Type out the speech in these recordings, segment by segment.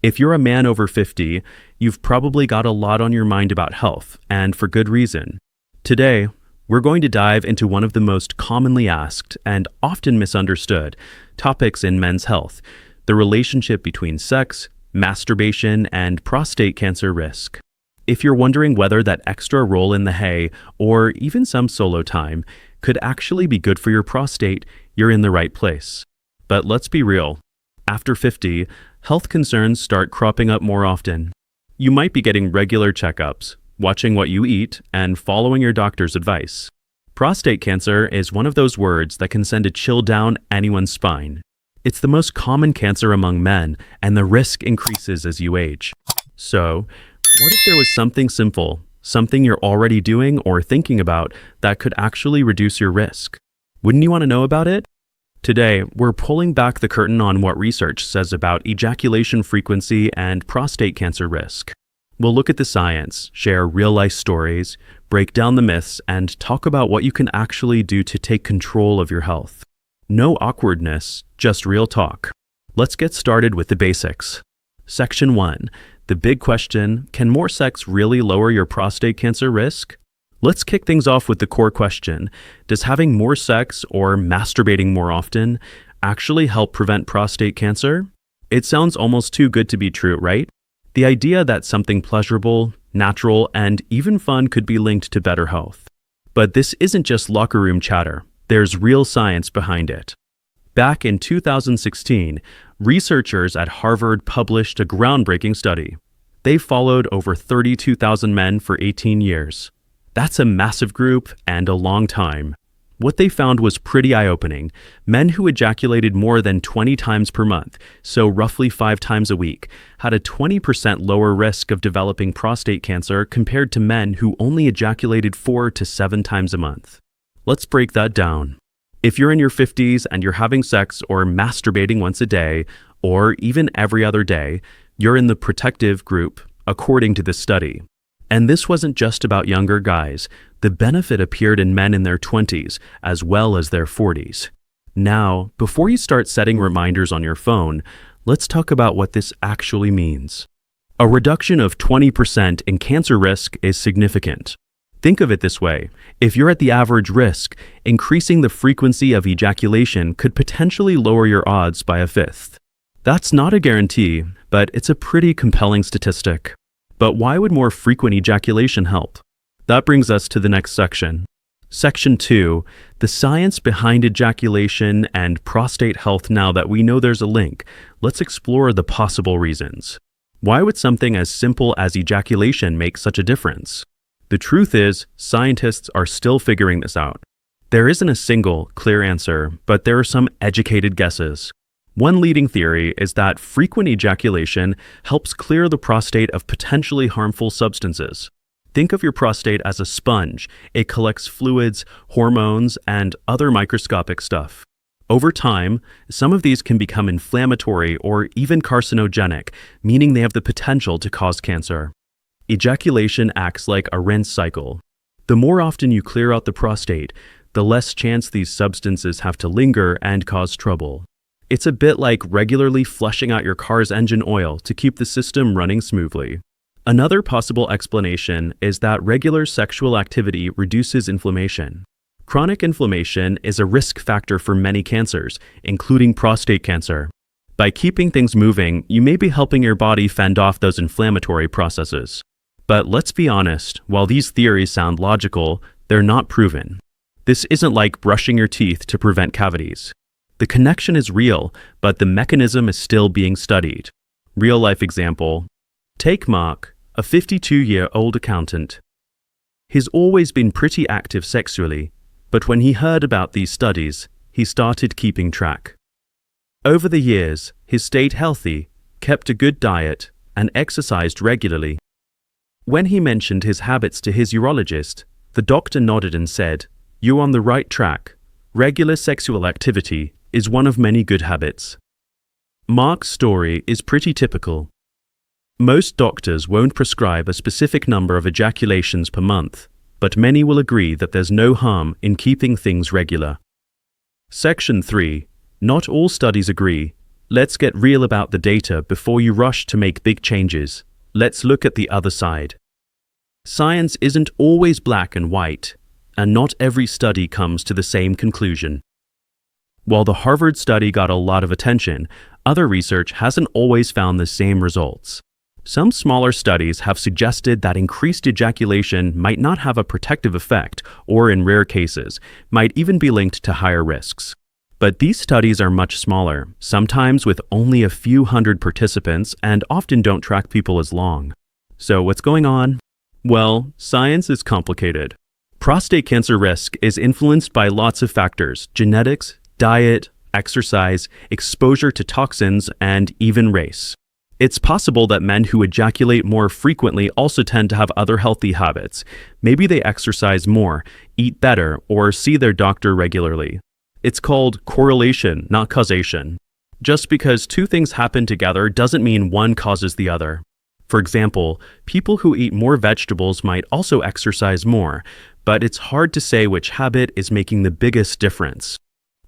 If you're a man over 50, you've probably got a lot on your mind about health, and for good reason. Today, we're going to dive into one of the most commonly asked and often misunderstood topics in men's health: the relationship between sex, masturbation, and prostate cancer risk. If you're wondering whether that extra roll in the hay, or even some solo time, could actually be good for your prostate, you're in the right place. But let's be real. After 50, health concerns start cropping up more often. You might be getting regular checkups, watching what you eat, and following your doctor's advice. Prostate cancer is one of those words that can send a chill down anyone's spine. It's the most common cancer among men, and the risk increases as you age. So, what if there was something simple, something you're already doing or thinking about that could actually reduce your risk? Wouldn't you want to know about it? Today, we're pulling back the curtain on what research says about ejaculation frequency and prostate cancer risk. We'll look at the science, share real-life stories, break down the myths, and talk about what you can actually do to take control of your health. No awkwardness, just real talk. Let's get started with the basics. Section 1. The big question: can more sex really lower your prostate cancer risk? Let's kick things off with the core question. Does having more sex or masturbating more often actually help prevent prostate cancer? It sounds almost too good to be true, right? The idea that something pleasurable, natural, and even fun could be linked to better health. But this isn't just locker room chatter. There's real science behind it. Back in 2016, researchers at Harvard published a groundbreaking study. They followed over 32,000 men for 18 years. That's a massive group and a long time. What they found was pretty eye-opening. Men who ejaculated more than 20 times per month, so roughly 5 times a week, had a 20% lower risk of developing prostate cancer compared to men who only ejaculated 4 to 7 times a month. Let's break that down. If you're in your 50s and you're having sex or masturbating once a day, or even every other day, you're in the protective group, according to this study. And this wasn't just about younger guys. The benefit appeared in men in their 20s as well as their 40s. Now, before you start setting reminders on your phone, let's talk about what this actually means. A reduction of 20% in cancer risk is significant. Think of it this way: if you're at the average risk, increasing the frequency of ejaculation could potentially lower your odds by a fifth. That's not a guarantee, but it's a pretty compelling statistic. But why would more frequent ejaculation help? That brings us to the next section. Section 2, the science behind ejaculation and prostate health. Now that we know there's a link, let's explore the possible reasons. Why would something as simple as ejaculation make such a difference? The truth is, scientists are still figuring this out. There isn't a single, clear answer, but there are some educated guesses. One leading theory is that frequent ejaculation helps clear the prostate of potentially harmful substances. Think of your prostate as a sponge. It collects fluids, hormones, and other microscopic stuff. Over time, some of these can become inflammatory or even carcinogenic, meaning they have the potential to cause cancer. Ejaculation acts like a rinse cycle. The more often you clear out the prostate, the less chance these substances have to linger and cause trouble. It's a bit like regularly flushing out your car's engine oil to keep the system running smoothly. Another possible explanation is that regular sexual activity reduces inflammation. Chronic inflammation is a risk factor for many cancers, including prostate cancer. By keeping things moving, you may be helping your body fend off those inflammatory processes. But let's be honest, while these theories sound logical, they're not proven. This isn't like brushing your teeth to prevent cavities. The connection is real, but the mechanism is still being studied. Real-life example. Take Mark, a 52-year-old accountant. He's always been pretty active sexually, but when he heard about these studies, he started keeping track. Over the years, he stayed healthy, kept a good diet, and exercised regularly. When he mentioned his habits to his urologist, the doctor nodded and said, "You're on the right track. Regular sexual activity is one of many good habits." Mark's story is pretty typical. Most doctors won't prescribe a specific number of ejaculations per month, but many will agree that there's no harm in keeping things regular. Section 3. Not all studies agree. let's get real about the data before you rush to make big changes. Let's look at the other side. Science isn't always black and white, and not every study comes to the same conclusion. While the Harvard study got a lot of attention, other research hasn't always found the same results. Some smaller studies have suggested that increased ejaculation might not have a protective effect, or in rare cases, might even be linked to higher risks. But these studies are much smaller, sometimes with only a few hundred participants, and often don't track people as long. So what's going on? Well, science is complicated. Prostate cancer risk is influenced by lots of factors: genetics, diet, exercise, exposure to toxins, and even race. It's possible that men who ejaculate more frequently also tend to have other healthy habits. Maybe they exercise more, eat better, or see their doctor regularly. It's called correlation, not causation. Just because two things happen together doesn't mean one causes the other. For example, people who eat more vegetables might also exercise more, but it's hard to say which habit is making the biggest difference.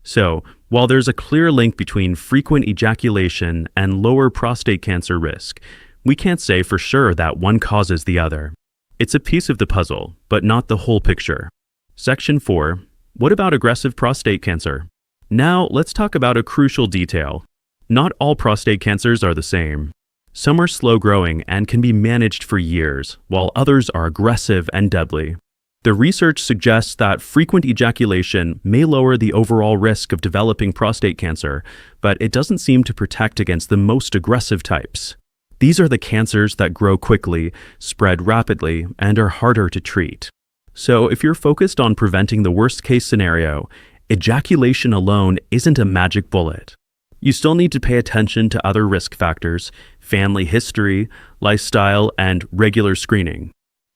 So, while there's a clear link between frequent ejaculation and lower prostate cancer risk, we can't say for sure that one causes the other. It's a piece of the puzzle, but not the whole picture. Section 4. What about aggressive prostate cancer? Now, let's talk about a crucial detail. Not all prostate cancers are the same. Some are slow-growing and can be managed for years, while others are aggressive and deadly. The research suggests that frequent ejaculation may lower the overall risk of developing prostate cancer, but it doesn't seem to protect against the most aggressive types. These are the cancers that grow quickly, spread rapidly, and are harder to treat. So if you're focused on preventing the worst-case scenario, ejaculation alone isn't a magic bullet. You still need to pay attention to other risk factors: family history, lifestyle, and regular screening.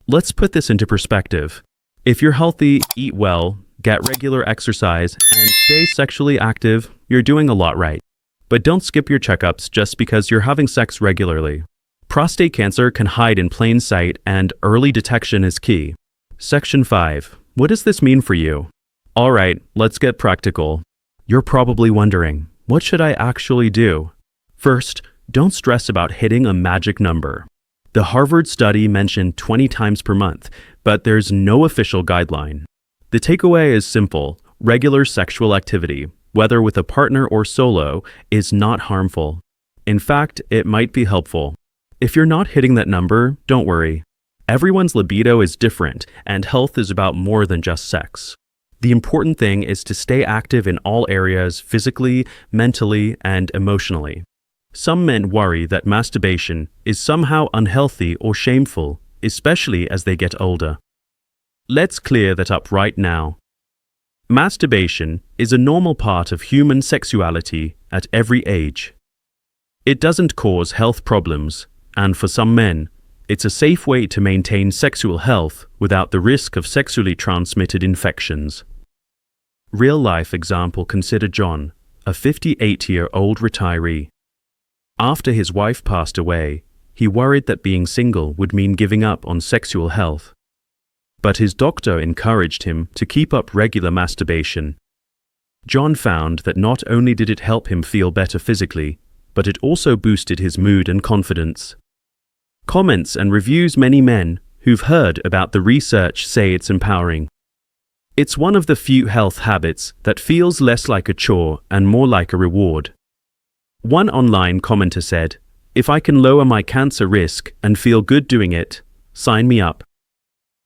Let's put this into perspective. If you're healthy, eat well, get regular exercise, and stay sexually active, you're doing a lot right. But don't skip your checkups just because you're having sex regularly. Prostate cancer can hide in plain sight, and early detection is key. Section 5. What does this mean for you? All right, let's get practical. You're probably wondering, what should I actually do? First, don't stress about hitting a magic number. The Harvard study mentioned 20 times per month, but there's no official guideline. The takeaway is simple: regular sexual activity, whether with a partner or solo, is not harmful. In fact, it might be helpful. If you're not hitting that number, don't worry. Everyone's libido is different, and health is about more than just sex. The important thing is to stay active in all areas, physically, mentally, and emotionally. Some men worry that masturbation is somehow unhealthy or shameful, especially as they get older. Let's clear that up right now. Masturbation is a normal part of human sexuality at every age. It doesn't cause health problems, and for some men, it's a safe way to maintain sexual health without the risk of sexually transmitted infections. Real-life example: consider John, a 58-year-old retiree. After his wife passed away, he worried that being single would mean giving up on sexual health. But his doctor encouraged him to keep up regular masturbation. John found that not only did it help him feel better physically, but it also boosted his mood and confidence. Comments and reviews: many men who've heard about the research say it's empowering. It's one of the few health habits that feels less like a chore and more like a reward. One online commenter said, "If I can lower my cancer risk and feel good doing it, sign me up."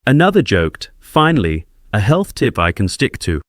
Another joked, "Finally, a health tip I can stick to."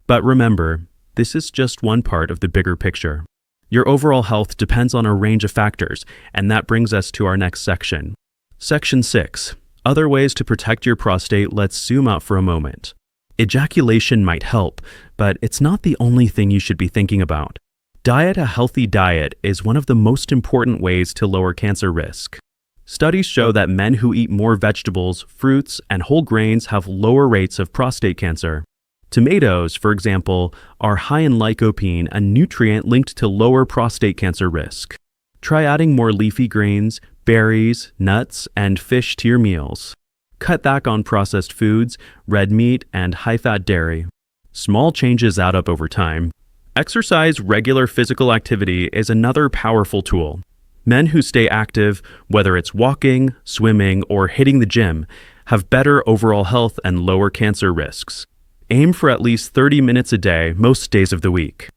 But remember, this is just one part of the bigger picture. Your overall health depends on a range of factors, and that brings us to our next section. Section 6. Other ways to protect your prostate. Let's zoom out for a moment. Ejaculation might help, but it's not the only thing you should be thinking about. A healthy diet is one of the most important ways to lower cancer risk. Studies show that men who eat more vegetables, fruits, and whole grains have lower rates of prostate cancer. Tomatoes, for example, are high in lycopene, a nutrient linked to lower prostate cancer risk. Try adding more leafy greens, berries, nuts, and fish to your meals. Cut back on processed foods, red meat, and high-fat dairy. Small changes add up over time. Exercise, regular physical activity, is another powerful tool. Men who stay active, whether it's walking, swimming, or hitting the gym, have better overall health and lower cancer risks. Aim for at least 30 minutes a day most days of the week.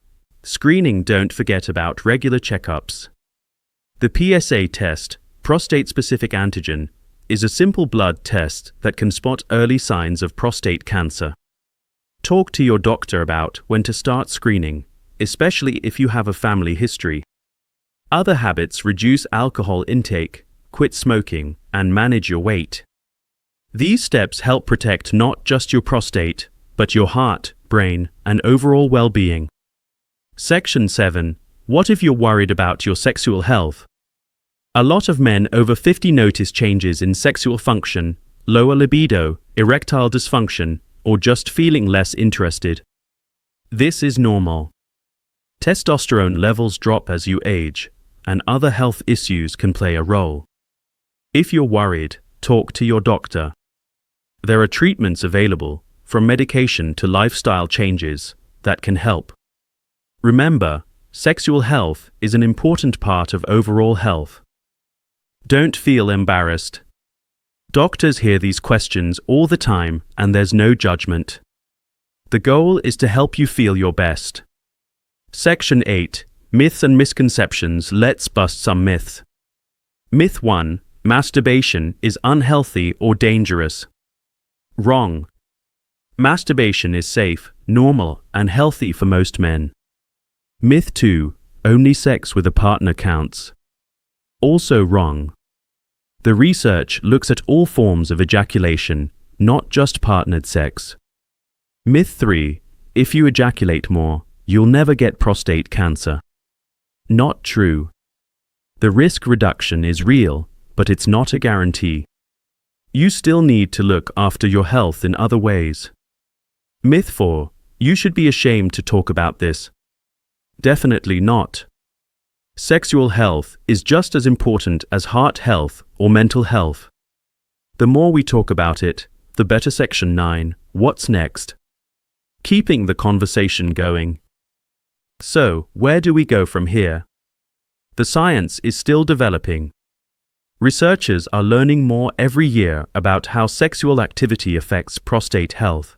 Screening, don't forget about regular checkups. The PSA test, prostate-specific antigen, is a simple blood test that can spot early signs of prostate cancer. Talk to your doctor about when to start screening, especially if you have a family history. Other habits: reduce alcohol intake, quit smoking, and manage your weight. These steps help protect not just your prostate, but your heart, brain, and overall well-being. Section 7. What if you're worried about your sexual health? A lot of men over 50 notice changes in sexual function, lower libido, erectile dysfunction, or just feeling less interested. This is normal. Testosterone levels drop as you age, and other health issues can play a role. If you're worried, talk to your doctor. There are treatments available, from medication to lifestyle changes, that can help. Remember, sexual health is an important part of overall health. Don't feel embarrassed. Doctors hear these questions all the time, and there's no judgment. The goal is to help you feel your best. Section 8. Myths and misconceptions. Let's bust some myths. Myth 1. Masturbation is unhealthy or dangerous. Wrong. Masturbation is safe, normal, and healthy for most men. Myth 2. Only sex with a partner counts. Also wrong. The research looks at all forms of ejaculation, not just partnered sex. Myth 3. If you ejaculate more, you'll never get prostate cancer. Not true. The risk reduction is real, but it's not a guarantee. You still need to look after your health in other ways. Myth 4. You should be ashamed to talk about this. Definitely not. Sexual health is just as important as heart health or mental health. The more we talk about it, the better. Section 9. What's next? Keeping the conversation going. So, where do we go from here? The science is still developing. Researchers are learning more every year about how sexual activity affects prostate health.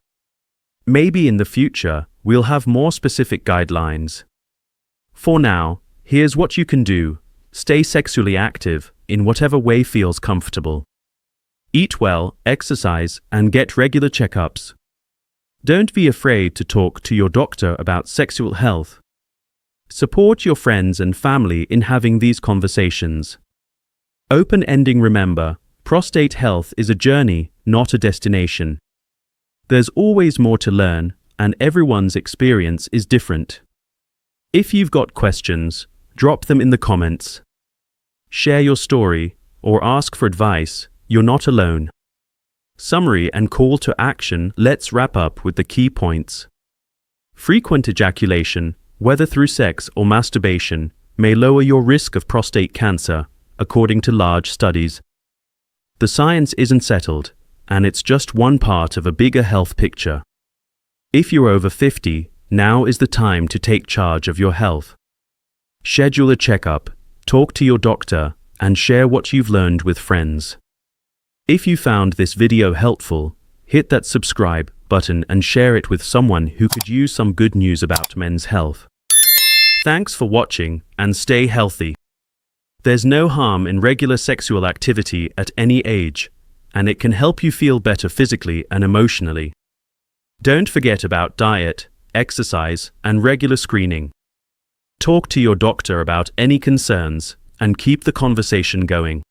Maybe in the future, we'll have more specific guidelines. For now, here's what you can do. Stay sexually active in whatever way feels comfortable. Eat well, exercise, and get regular checkups. Don't be afraid to talk to your doctor about sexual health. Support your friends and family in having these conversations. Open-ending. Remember, prostate health is a journey, not a destination. There's always more to learn, and everyone's experience is different. If you've got questions, drop them in the comments. Share your story, or ask for advice. You're not alone. Summary and call to action. Let's wrap up with the key points. Frequent ejaculation, whether through sex or masturbation, may lower your risk of prostate cancer, according to large studies. The science isn't settled, and it's just one part of a bigger health picture. If you're over 50, now is the time to take charge of your health. Schedule a checkup, talk to your doctor, and share what you've learned with friends. If you found this video helpful, hit that subscribe button and share it with someone who could use some good news about men's health. Thanks for watching, and stay healthy. There's no harm in regular sexual activity at any age, and it can help you feel better physically and emotionally. Don't forget about diet, exercise, and regular screening. Talk to your doctor about any concerns, and keep the conversation going.